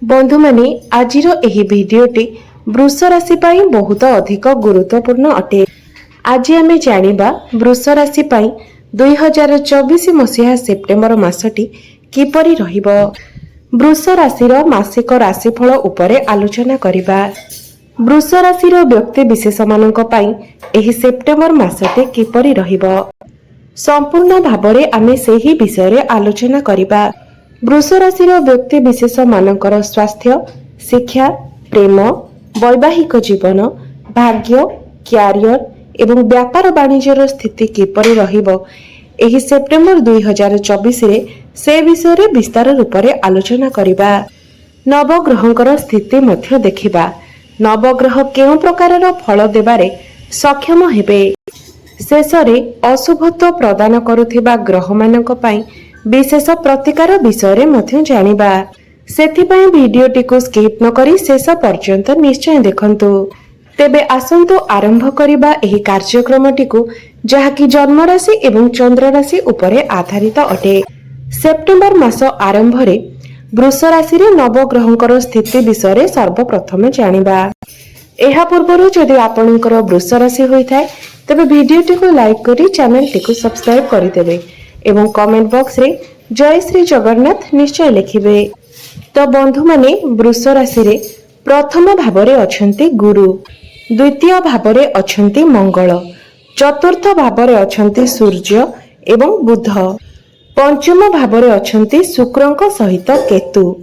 बंधु माने आजिर एही भिडियोटी वृष राशि पाई बहुत अधिक गुरुत्वपूर्ण अटे। आज आमे जानिबा वृष राशि पाई 2024 मसीहा सेप्टेम्बर मासटी किपरि रहिबो। वृष राशिर मासिक राशिफल उपरे आलोचना करिबा। वृष राशिर व्यक्ति विशेष मानक पाई एही सेप्टेम्बर मासटी किपरि रहिबो संपूर्ण भाबरे आमे सेही विषय रे आलोचना करिबा। वृष राशिर व्यक्ति विशेष मानकर स्वास्थ्य, शिक्षा, प्रेम, वैवाहिक जीवन, भाग्य, क्यारियर एवं व्यापार वाणिज्यर स्थिति किपरि रहिबो एही सेप्टेम्बर 2024 रे से विषय रे विस्तार रूप रे आलोचना करिबा। नवग्रहंकर स्थिति मध्य देखिबा। नवग्रह केउ प्रकारर फल देबारे सक्षम हेबे। शेषरे अशुभत्व प्रदान करुथिबा ग्रह मानक पाई विशेष प्रतिकार विषय मध्य जानिबा। सेथिपाई भिडियोटी को स्किप न करी शेष पर्यंत निश्चय देखंतु। तेबे आसंतु आरंभ करिबा एही कार्यक्रमटी को जहाकी जन्म राशि एवं चंद्र राशि उपरे आधारित अटे। सेप्टेम्बर मास आरंभ रे वृष राशि रे नवग्रहंकर स्थिति विषय सर्वप्रथम जानिबा। एहा पूर्वरु जदि आपणकर वृष राशि होइथाय तबे भिडियोटी को लाइक करी चैनल टी को सब्सक्राइब करि देबे एवं कमेंट बॉक्स रे जय श्री जगन्नाथ निश्चय लिखिबे। तो बंधु माने वृष राशि रे प्रथम भावरे अछंती गुरु, द्वितीय भावरे अछंती मंगल, चतुर्थ भावरे अछंती सूर्य एवं बुध, पंचम भावरे अछंती शुक्रंक सहित केतु,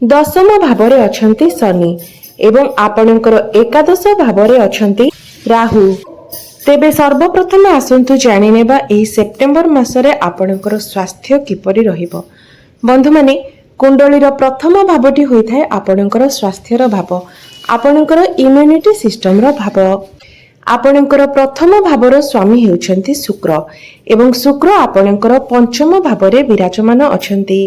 दशम भावरे अछंती शनि एवं आपणकर एकादश भावरे अछंती राहु। तेबे सर्वप्रथम आसंतु जानि नेबा एही सेप्टेम्बर मासरे आपणकर स्वास्थ्य किपरि रहिबो। बंधु माने कुंडलीर प्रथम भावटी होइथाय आपणकर स्वास्थ्यर भाव, आपणकर इम्युनिटी सिस्टम रो भाव। आपणकर प्रथम भावर स्वामी हेउछंती शुक्र एवं शुक्र आपणकर पंचम भावरे विराजमान अछंती।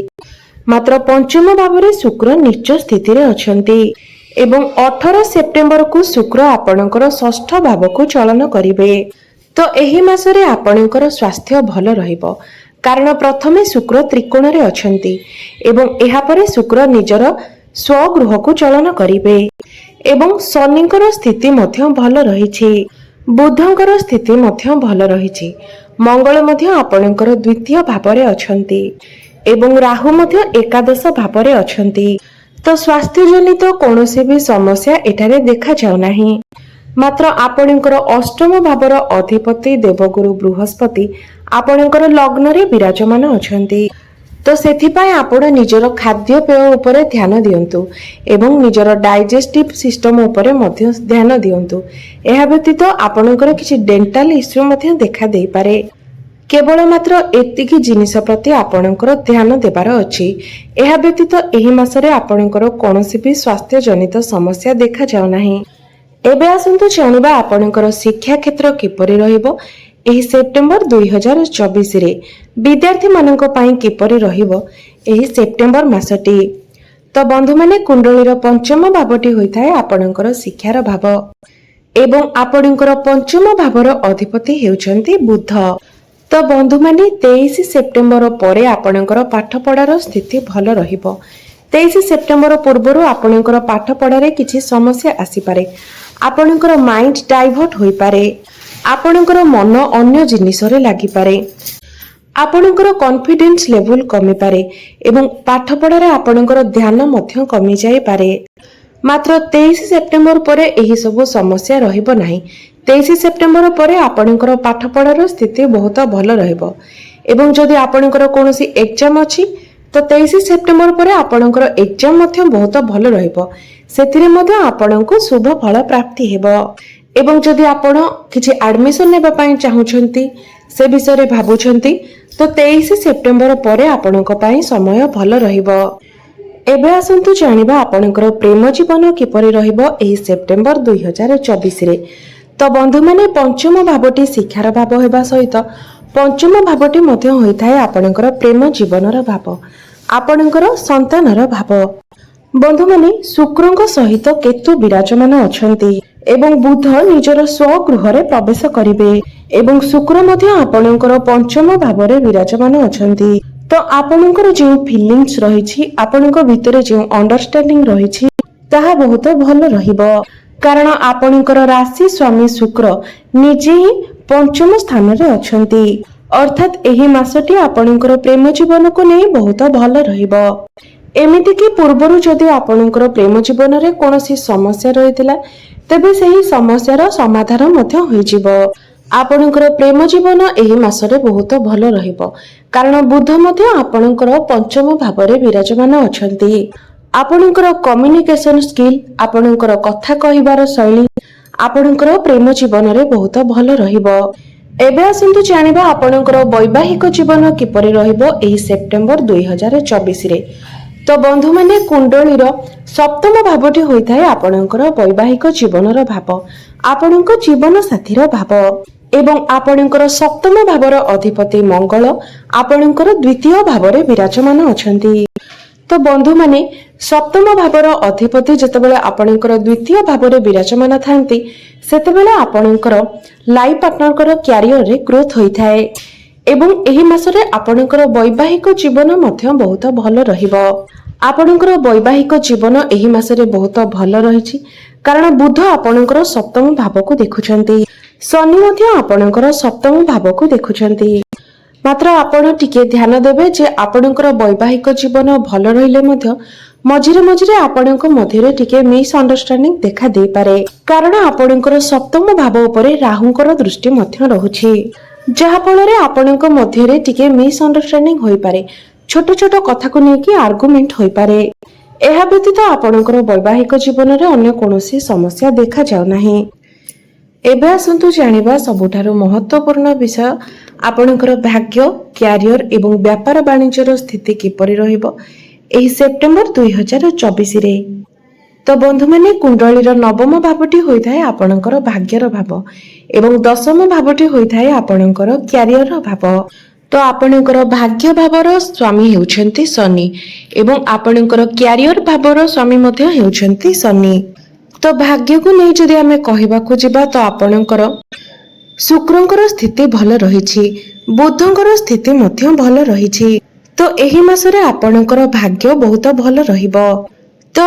मात्र पंचम भावरे शुक्र नीच स्थिति रे अछंती एवं 18 सेप्टेम्बर को शुक्र आपणकर षष्ठ भाव को चलन करिवे। तो एही मासरे आपणकर स्वास्थ्य भल रहिबो कारण प्रथमे शुक्र त्रिकोण रे अछंती एवं एहा परे शुक्र निजर स्वगृह को चलन करिवे एवं शनिकर स्थिति मध्य भल रहिछि, बुधंकर स्थिति मध्य भल रहिछि, मंगल मध्य आपणकर द्वितीय भावरे अछंती एवं राहु मध्य एकादश भावरे अछंती। तो स्वास्थ्य जनित कौनसी भी समस्या एठारे देखा जाउ नाही। मात्र आपणकर अष्टम भावर अधिपति देवगुरु बृहस्पति आपणकर लग्न रे विराजमान अछंती। तो सेथिपाई आपण निजर खाद्य पेय उपरे ध्यान दियंतु एवं निजर डाइजेस्टिव सिस्टम उपरे मध्य ध्यान दियंतु। एहा व्यतीत आपणकर किछि डेंटल इश्यू मध्य देखा देई पारे। केवल मात्र एतिकी जिनिस प्रति आपणकर ध्यान देबार अछि। एहा व्यतीत एही मासरे आपणकर कोनोसी भी स्वास्थ्य जनित समस्या देखा जाउ नाही। एबे आसंतु जानिबा आपणकर शिक्षा क्षेत्र किपरि रहिबो एही सेप्टेम्बर 2024 रे विद्यार्थी मानक पई किपरि रहिबो एही सेप्टेम्बर मासटी। तो बंधु माने कुंडलीर पंचम भावटी होइथाय आपणकर शिक्षार भाव एवं आपणकर पंचम भावर अधिपति हेउछंती बुध। तो बंधु माने 23 सेप्टेम्बर परे आपणकर पाठ पढ़ार स्थिति भल रहिबो। 23 सेप्टेम्बर पूर्वरु आपणकर पाठ पढ़ारे किछि समस्या आसी पारे, आपणकर माइंड डाइवर्ट होई पारे, आपणकर मन अन्य जिनिस रे लागि पारे, आपणकर कॉन्फिडेंस लेवल कमी पारे एवं पाठ पढ़ारे आपणकर ध्यान मध्य कमी जाय पारे। मात्र 23 सेप्टेम्बर परे एही सब समस्या रहिबो नाही। 23 सेप्टेम्बर परे आपणकर पाठ पढ़ार स्थिति बहुत भल रहिबो एवं जदि आपणकर कोनोसी एग्जाम अछि तो 23 सेप्टेम्बर परे आपणकर एग्जाम मध्य बहुत भल रहिबो। सेथिरे मध्य आपणको शुभ फल प्राप्ति हेबो एवं जदि आपण किछि एडमिशन नेबा पई चाहुछंती से विषय रे भाबुछंती तो 23 सेप्टेम्बर परे आपणको पई समय भल रहिबो। एबे आसंतु जानिबा आपणकर प्रेम जीवन किपरि रहिबो एही सेप्टेम्बर 2024 रे। तो बंधु माने पंचम भावटी शिक्षार भाव हेबा सहित पंचम भावटी मध्य होइथाय आपणकर प्रेम जीवनर भाव, आपणकर संतानर भाव। बंधु माने शुक्रंक सहित केतु विराजमान अछंती एवं बुध निजर स्वगृह रे प्रवेश करिवे एवं शुक्र मध्य आपणकर पंचम भावरे विराजमान अछंती। तो आपणकर जो फिलिंग्स रही आपणक भितर जो अंडरस्टैंडिंग रही ताहा बहुत भल रहिबो कारण आपणकर राशि स्वामी शुक्र निजे ही पंचम स्थान रे अछंती अर्थात एही मासटी आपणकर प्रेम जीवन को नहीं बहुत भल रहिबो। एमिति कि पूर्वरु जदि आपणकर प्रेम जीवन रे कोनोसी समस्या रहितला तेबे सेही समस्यार समाधान मध्य होइजिबो। आपणकर प्रेम जीवन एही मासरे बहुत भल रहिबो कारण बुध मध्य आपणकर पंचम भावरे विराजमान अछंती। आपणकर कम्युनिकेशन स्किल आपणकर कथा कहिबार शैली आपणकर प्रेम जीवन रे बहुत भल रहिबो। एबे आसंतु जानिबा आपणकर वैवाहिक जीवन किपरि रहिबो एही सेप्टेम्बर 2024 रे। तो बंधु माने कुंडलीर सप्तम भावटी होइथाय आपणकर वैवाहिक जीवनर भाव आपणक जीवन साथीर भाव एवं आपणकर सप्तम भावर अधिपति मंगल आपणकर द्वितीय भावरे विराजमान अछंती। तो बंधु माने सप्तम भावर अधिपति जेतेबेले आपणकर द्वितीय भावरे विराजमान थांती सेतेबेले आपणकर लाइफ पार्टनरकर क्यारियर रे ग्रोथ होइथाय एवं एही मासरे आपणकर वैवाहिक जीवन मध्य बहुत भल रहिबो। आपणकर वैवाहिक जीवन एही मासरे बहुत भल रहिछि कारण बुध आपणकर सप्तम भाव को देखुछंती शनि मध्य आपणकर सप्तम भाव को देखुछंती। मात्र आपण टिके ध्यान देबे जे आपणकर वैवाहिक जीवन भल रहिले मध्य मझिरे मझिरे आपणक मध्यरे टिके मिस अंडरस्टैंडिंग देखा दे पारे कारण आपणकर सप्तम भाव उपरे राहुंकर दृष्टि मध्य रहुछि जहा फଳରେ आपणक मध्यरे टिके मिस अंडरस्टैंडिंग होई पारे छोट छोट कथा को नेकी आर्गुमेंट होई पारे। एहा व्यतीत आपणकर वैवाहिक जीवन रे अन्य कोनोसी समस्या देखा जाउ नाही। एबे आसंतु जानिबा सबुठारु महत्वपूर्ण विषय आपणकर भाग्य क्यारियर एवं व्यापार वाणिज्यर स्थिति किपरि रहिबो एही सेप्टेम्बर 2024 रे। तो बंधु माने कुंडलीर नवम भावटी होइथाय आपणकर भाग्यर भाव एवं दशम भावटी होइथाय आपणकर क्यारियर भाव। तो आपणकर भाग्य भावर स्वामी हेउछंती शनि एवं आपणकर क्यारियर भावर स्वामी मध्य हेउछंती शनि। तो भाग्य को नहीं जदि आमे कहिबाकू जिबा तो आपणकर शुक्रंकर स्थिति भल रहिछि बुधंकर स्थिति मध्य भल रहिछि। तो एही मासरे आपणकर भाग्य बहुत भल रहिबो। तो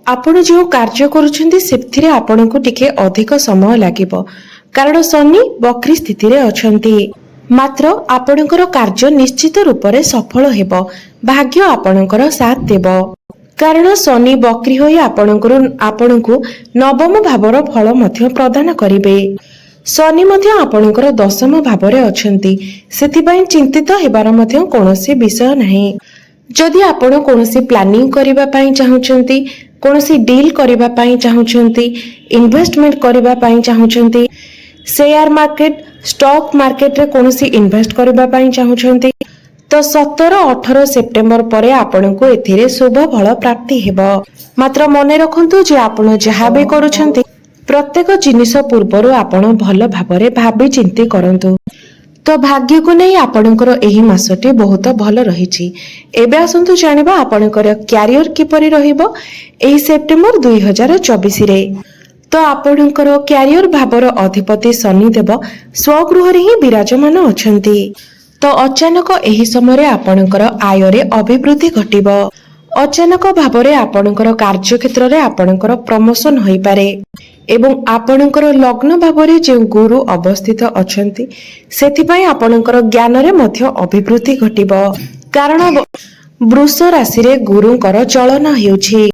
आपण जो कार्य करूछंती सेथिरे आपणको टिके अधिक समय लागिबो कारण शनि वक्री स्थिति रे अछंती मात्र आपणकर कार्य निश्चित रूप से सफल हेबो भाग्य आपणकर साथ देबो कारण शनि वक्री होई आपणको नवम भावर फल मध्य प्रदान करिवे। शनि मध्य आपणकर दशम भावरे अछंती सेथिबाई चिंतित हेबार मध्य कोनोसी विषय नाही। जदि आपण कोनोसी प्लानिंग करिबा पई चाहुचंती कोनोसी डील करिबा पई चाहुचंती इन्वेस्टमेंट करिबा पई चाहुचंती शेयर मार्केट स्टॉक मार्केट रे कोनोसी इन्वेस्ट करिबा पई चाहुचंती तो 17-18 सेप्टेम्बर परे आपणको एथिरे शुभ फल प्राप्ति हेबो। मात्र मने रखंतु जे आपण जहा भी करूछंती प्रत्येक जिनिस पूर्वरु आपण भल भाबरे भाबी चिंती करंतु। तो भाग्य को नहीं आपणकर एही मासटी बहुत भल रहिछि। एबे आसंतु जानिबा आपणकर क्यारियर किपरि रहिबो एही सेप्टेम्बर 2024 रे। तो आपणकर क्यारियर भावर अधिपति शनिदेव स्वगृह रे ही विराजमान अछंती। तो अचानक एही समय आपणकर आय रे अभिवृद्धि घटिबो। अचानक भावरे आपणकर कार्य क्षेत्र रे आपणकर प्रमोशन होई पारे एवं आपणकर लग्न भावरे जे गुरु अवस्थित अछंती सेथिपई आपणकर ज्ञान रे मध्य अभिवृद्धि घटिबो कारण वृष राशि रे गुरुंकर चलन हेउछि।